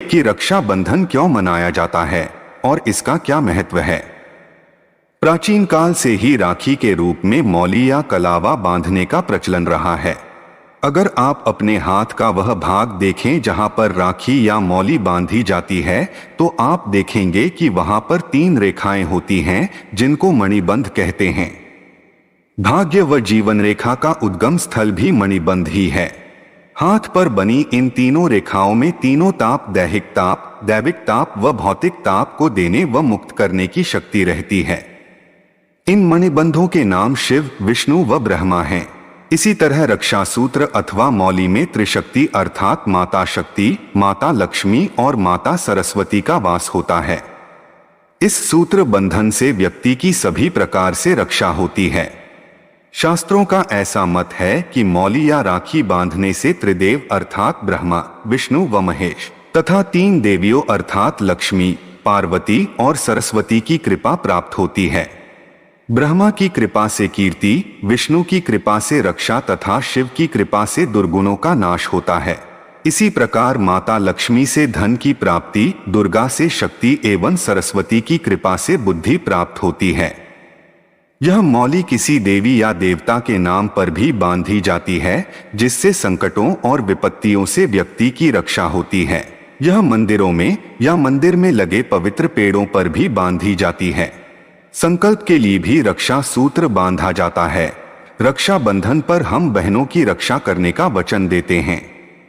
कि रक्षाबंधन क्यों मनाया जाता है और इसका क्या महत्व है। प्राचीन काल से ही राखी के रूप में मौली या कलावा बांधने का प्रचलन रहा है। अगर आप अपने हाथ का वह भाग देखें जहां पर राखी या मौली बांधी जाती है, तो आप देखेंगे कि वहां पर 3 रेखाएं होती हैं जिनको मणिबंध कहते हैं। भाग्य व जीवन रेखा का उद्गम स्थल भी मणिबंध ही है। हाथ पर बनी इन तीनों रेखाओं में तीनों ताप, दैहिक ताप, दैविक ताप व भौतिक ताप को देने व मुक्त करने की शक्ति रहती है। इन मणिबंधों के नाम शिव, विष्णु व ब्रह्मा हैं। इसी तरह रक्षा सूत्र अथवा मौली में त्रिशक्ति अर्थात माता शक्ति, माता लक्ष्मी और माता सरस्वती का वास होता है। इस सूत्र बंधन से व्यक्ति की सभी प्रकार से रक्षा होती है। शास्त्रों का ऐसा मत है कि मौली या राखी बांधने से त्रिदेव अर्थात ब्रह्मा, विष्णु व महेश तथा 3 देवियों अर्थात लक्ष्मी, पार्वती और सरस्वती की कृपा प्राप्त होती है। ब्रह्मा की कृपा से कीर्ति, विष्णु की कृपा से रक्षा तथा शिव की कृपा से दुर्गुणों का नाश होता है। इसी प्रकार माता लक्ष्मी से धन की प्राप्ति, दुर्गा से शक्ति एवं सरस्वती की कृपा से बुद्धि प्राप्त होती है। यह मौली किसी देवी या देवता के नाम पर भी बांधी जाती है, जिससे संकटों और विपत्तियों से व्यक्ति की रक्षा होती है। यह मंदिरों में या मंदिर में लगे पवित्र पेड़ों पर भी बांधी जाती है। संकल्प के लिए भी रक्षा सूत्र बांधा जाता है। रक्षा बंधन पर हम बहनों की रक्षा करने का वचन देते हैं।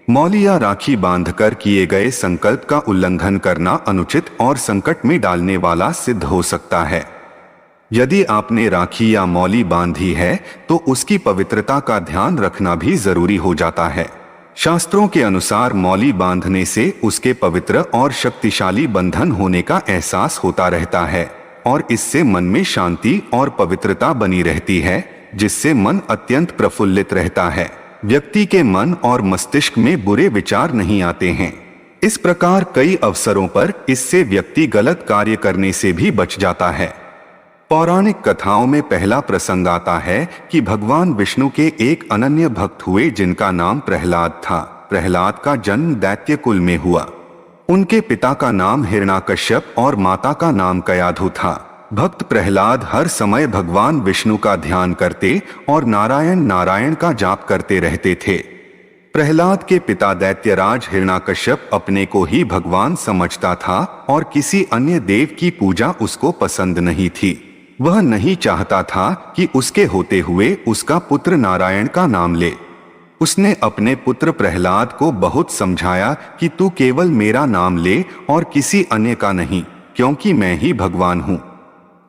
मौली या राखी बांधकर किए गए संकल्प का उल्लंघन करना अनुचित और संकट में डालने वाला सिद्ध हो सकता है। यदि आपने राखी या मौली बांधी है तो उसकी पवित्रता का ध्यान रखना भी जरूरी हो जाता है। शास्त्रों के अनुसार मौली बांधने से उसके पवित्र और शक्तिशाली बंधन होने का एहसास होता रहता है और इससे मन में शांति और पवित्रता बनी रहती है, जिससे मन अत्यंत प्रफुल्लित रहता है। व्यक्ति के मन और मस्तिष्क में बुरे विचार नहीं आते हैं। इस प्रकार कई अवसरों पर इससे व्यक्ति गलत कार्य करने से भी बच जाता है। पौराणिक कथाओं में पहला प्रसंग आता है कि भगवान विष्णु के एक अनन्य भक्त हुए जिनका नाम प्रहलाद था। प्रहलाद का जन्म दैत्य कुल में हुआ। उनके पिता का नाम हिरण्याकश्यप और माता का नाम कयाधु था। भक्त प्रहलाद हर समय भगवान विष्णु का ध्यान करते और नारायण नारायण का जाप करते रहते थे। प्रहलाद के पिता दैत्यराज हिरण्याकश्यप अपने को ही भगवान समझता था और किसी अन्य देव की पूजा उसको पसंद नहीं थी। वह नहीं चाहता था कि उसके होते हुए उसका पुत्र नारायण का नाम ले। उसने अपने पुत्र प्रहलाद को बहुत समझाया कि तू केवल मेरा नाम ले और किसी अन्य का नहीं, क्योंकि मैं ही भगवान हूँ।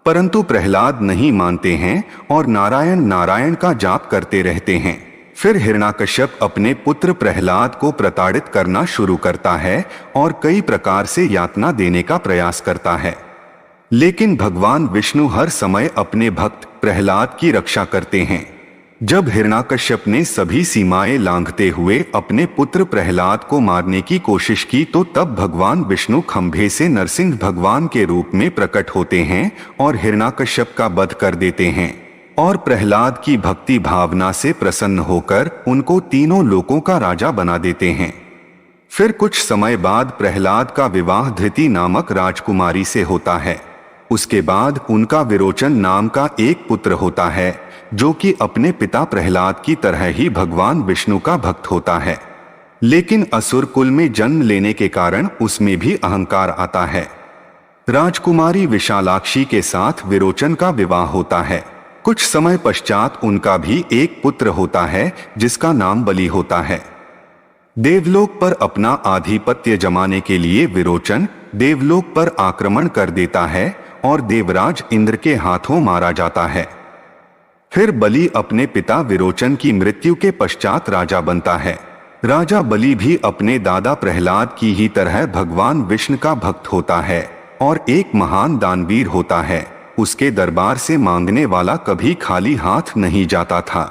परंतु प्रहलाद नहीं मानते हैं और नारायण नारायण का जाप करते रहते हैं। फिर हिरण्याकश्यप अपने पुत्र प्रहलाद को प्रताड़ित करना शुरू करता है और कई प्रकार से यातना देने का प्रयास करता है। लेकिन भगवान विष्णु हर समय अपने भक्त प्रहलाद की रक्षा करते हैं। जब हिरण्याकश्यप ने सभी सीमाएं लांघते हुए अपने पुत्र प्रहलाद को मारने की कोशिश की, तो तब भगवान विष्णु खंभे से नरसिंह भगवान के रूप में प्रकट होते हैं और हिरण्याकश्यप का वध कर देते हैं और प्रहलाद की भक्ति भावना से प्रसन्न होकर उनको तीनों लोकों का राजा बना देते हैं। फिर कुछ समय बाद प्रहलाद का विवाह धृति नामक राजकुमारी से होता है। उसके बाद उनका विरोचन नाम का एक पुत्र होता है, जो कि अपने पिता प्रहलाद की तरह ही भगवान विष्णु का भक्त होता है। लेकिन असुर कुल में जन्म लेने के कारण उसमें भी अहंकार आता है। राजकुमारी विशालाक्षी के साथ विरोचन का विवाह होता है। कुछ समय पश्चात उनका भी एक पुत्र होता है जिसका नाम बलि होता है। देवलोक पर अपना आधिपत्य जमाने के लिए विरोचन देवलोक पर आक्रमण कर देता है और देवराज इंद्र के हाथों मारा जाता है। फिर बलि अपने पिता विरोचन की मृत्यु के पश्चात राजा बनता है। राजा बलि भी अपने दादा प्रहलाद की ही तरह भगवान विष्णु का भक्त होता है और एक महान दानवीर होता है। उसके दरबार से मांगने वाला कभी खाली हाथ नहीं जाता था।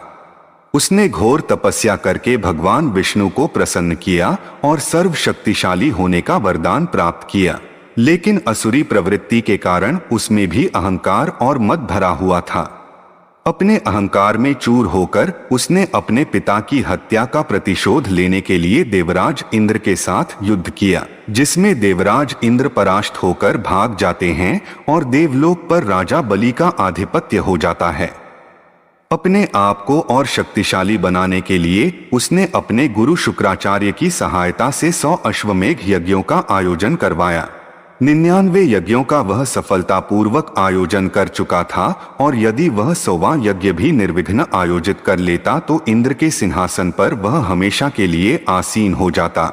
उसने घोर तपस्या करके भगवान विष्णु को प्रसन्न किया और सर्वशक्तिशाली होने का वरदान प्राप्त किया। लेकिन असुरी प्रवृत्ति के कारण उसमें भी अहंकार और मद भरा हुआ था। अपने अहंकार में चूर होकर उसने अपने पिता की हत्या का प्रतिशोध लेने के लिए देवराज इंद्र के साथ युद्ध किया, जिसमें देवराज इंद्र परास्त होकर भाग जाते हैं और देवलोक पर राजा बलि का आधिपत्य हो जाता है। अपने आप को और शक्तिशाली बनाने के लिए उसने अपने गुरु शुक्राचार्य की सहायता से 100 अश्वमेघ यज्ञों का आयोजन करवाया। 99 यज्ञों का वह सफलतापूर्वक आयोजन कर चुका था और यदि वह 100वां यज्ञ भी निर्विघ्न आयोजित कर लेता तो इंद्र के सिंहासन पर वह हमेशा के लिए आसीन हो जाता।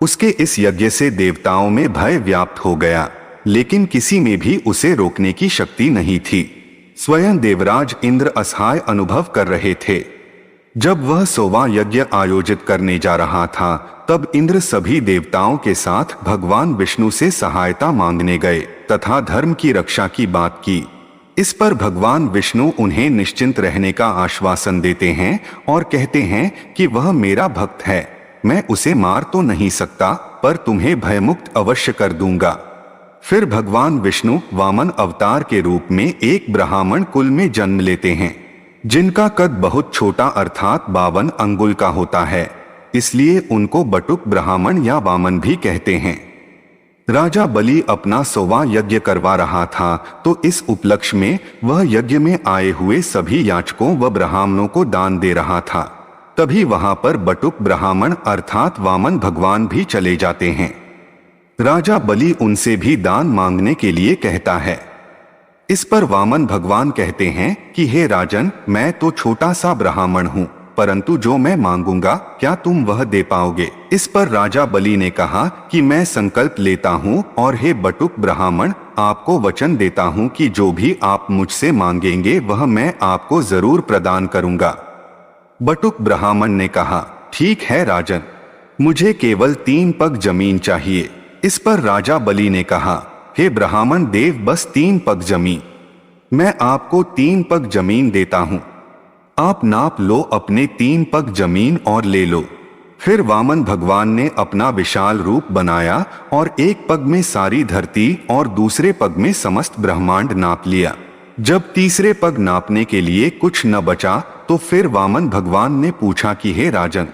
उसके इस यज्ञ से देवताओं में भय व्याप्त हो गया, लेकिन किसी में भी उसे रोकने की शक्ति नहीं थी। स्वयं देवराज इंद्र असहाय अनुभव कर रहे थे। जब वह 100वां यज्ञ आयोजित करने जा रहा था तब इंद्र सभी देवताओं के साथ भगवान विष्णु से सहायता मांगने गए तथा धर्म की रक्षा की बात की। इस पर भगवान विष्णु उन्हें निश्चिंत रहने का आश्वासन देते हैं और कहते हैं कि वह मेरा भक्त है, मैं उसे मार तो नहीं सकता पर तुम्हें भयमुक्त अवश्य कर दूंगा। फिर भगवान विष्णु वामन अवतार के रूप में एक ब्राह्मण कुल में जन्म लेते हैं, जिनका कद बहुत छोटा अर्थात 52 अंगुल का होता है, इसलिए उनको बटुक ब्राह्मण या वामन भी कहते हैं। राजा बलि अपना 100वां यज्ञ करवा रहा था तो इस उपलक्ष्य में वह यज्ञ में आए हुए सभी याचकों व ब्राह्मणों को दान दे रहा था। तभी वहां पर बटुक ब्राह्मण अर्थात वामन भगवान भी चले जाते हैं। राजा बलि उनसे भी दान मांगने के लिए कहता है। इस पर वामन भगवान कहते हैं कि हे राजन, मैं तो छोटा सा ब्राह्मण हूँ, परंतु जो मैं मांगूंगा क्या तुम वह दे पाओगे? इस पर राजा बलि ने कहा कि मैं संकल्प लेता हूँ और हे बटुक ब्राह्मण, आपको वचन देता हूँ कि जो भी आप मुझसे मांगेंगे वह मैं आपको जरूर प्रदान करूंगा। बटुक ब्राह्मण ने कहा, ठीक है राजन, मुझे केवल 3 पग जमीन चाहिए। इस पर राजा बलि ने कहा, हे ब्राह्मण देव, बस 3 पग जमीन, मैं आपको 3 पग जमीन देता हूं, आप नाप लो अपने 3 पग जमीन और ले लो। फिर वामन भगवान ने अपना विशाल रूप बनाया और एक पग में सारी धरती और दूसरे पग में समस्त ब्रह्मांड नाप लिया। जब तीसरे पग नापने के लिए कुछ न बचा तो फिर वामन भगवान ने पूछा कि हे राजन,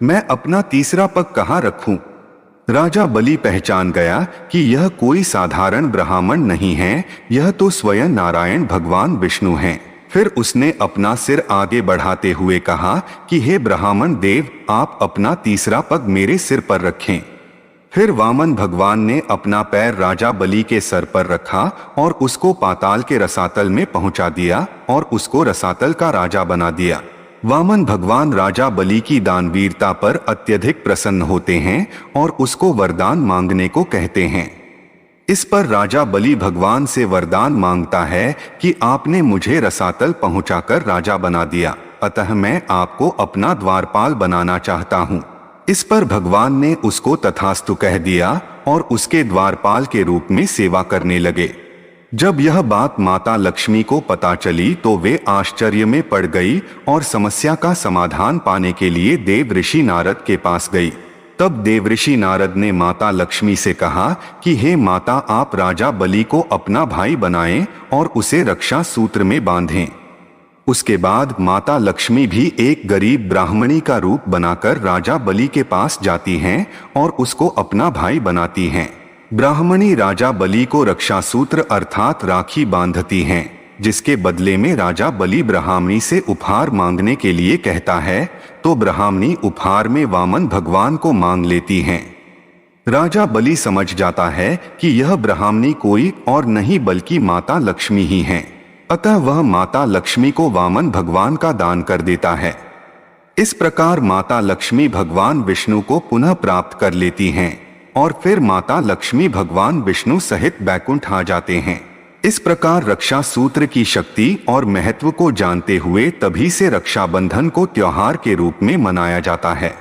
मैं अपना तीसरा पग कहाँ रखूं? राजा बलि पहचान गया कि यह कोई साधारण ब्राह्मण नहीं है, यह तो स्वयं नारायण भगवान विष्णु हैं। फिर उसने अपना सिर आगे बढ़ाते हुए कहा कि हे ब्राह्मण देव, आप अपना तीसरा पग मेरे सिर पर रखें। फिर वामन भगवान ने अपना पैर राजा बलि के सर पर रखा और उसको पाताल के रसातल में पहुंचा दिया और उसको रसातल का राजा बना दिया। वामन भगवान राजा बलि की दानवीरता पर अत्यधिक प्रसन्न होते हैं और उसको वरदान मांगने को कहते हैं। इस पर राजा बलि भगवान से वरदान मांगता है कि आपने मुझे रसातल पहुंचाकर राजा बना दिया, अतः मैं आपको अपना द्वारपाल बनाना चाहता हूं। इस पर भगवान ने उसको तथास्तु कह दिया और उसके द्वारपाल के रूप में सेवा करने लगे। जब यह बात माता लक्ष्मी को पता चली तो वे आश्चर्य में पड़ गई और समस्या का समाधान पाने के लिए देव ऋषि नारद के पास गई। तब देवऋषि नारद ने माता लक्ष्मी से कहा कि हे माता, आप राजा बलि को अपना भाई बनाएं और उसे रक्षा सूत्र में बांधें। उसके बाद माता लक्ष्मी भी एक गरीब ब्राह्मणी का रूप बनाकर राजा बलि के पास जाती हैं और उसको अपना भाई बनाती हैं। ब्राह्मणी राजा बलि को रक्षा सूत्र अर्थात राखी बांधती हैं, जिसके बदले में राजा बलि ब्राह्मणी से उपहार मांगने के लिए कहता है, तो ब्राह्मणी उपहार में वामन भगवान को मांग लेती हैं। राजा बलि समझ जाता है कि यह ब्राह्मणी कोई और नहीं बल्कि माता लक्ष्मी ही हैं, अतः वह माता लक्ष्मी को वामन भगवान का दान कर देता है। इस प्रकार माता लक्ष्मी भगवान विष्णु को पुनः प्राप्त कर लेती हैं और फिर माता लक्ष्मी भगवान विष्णु सहित बैकुंठ आ जाते हैं। इस प्रकार रक्षा सूत्र की शक्ति और महत्व को जानते हुए तभी से रक्षाबंधन को त्योहार के रूप में मनाया जाता है।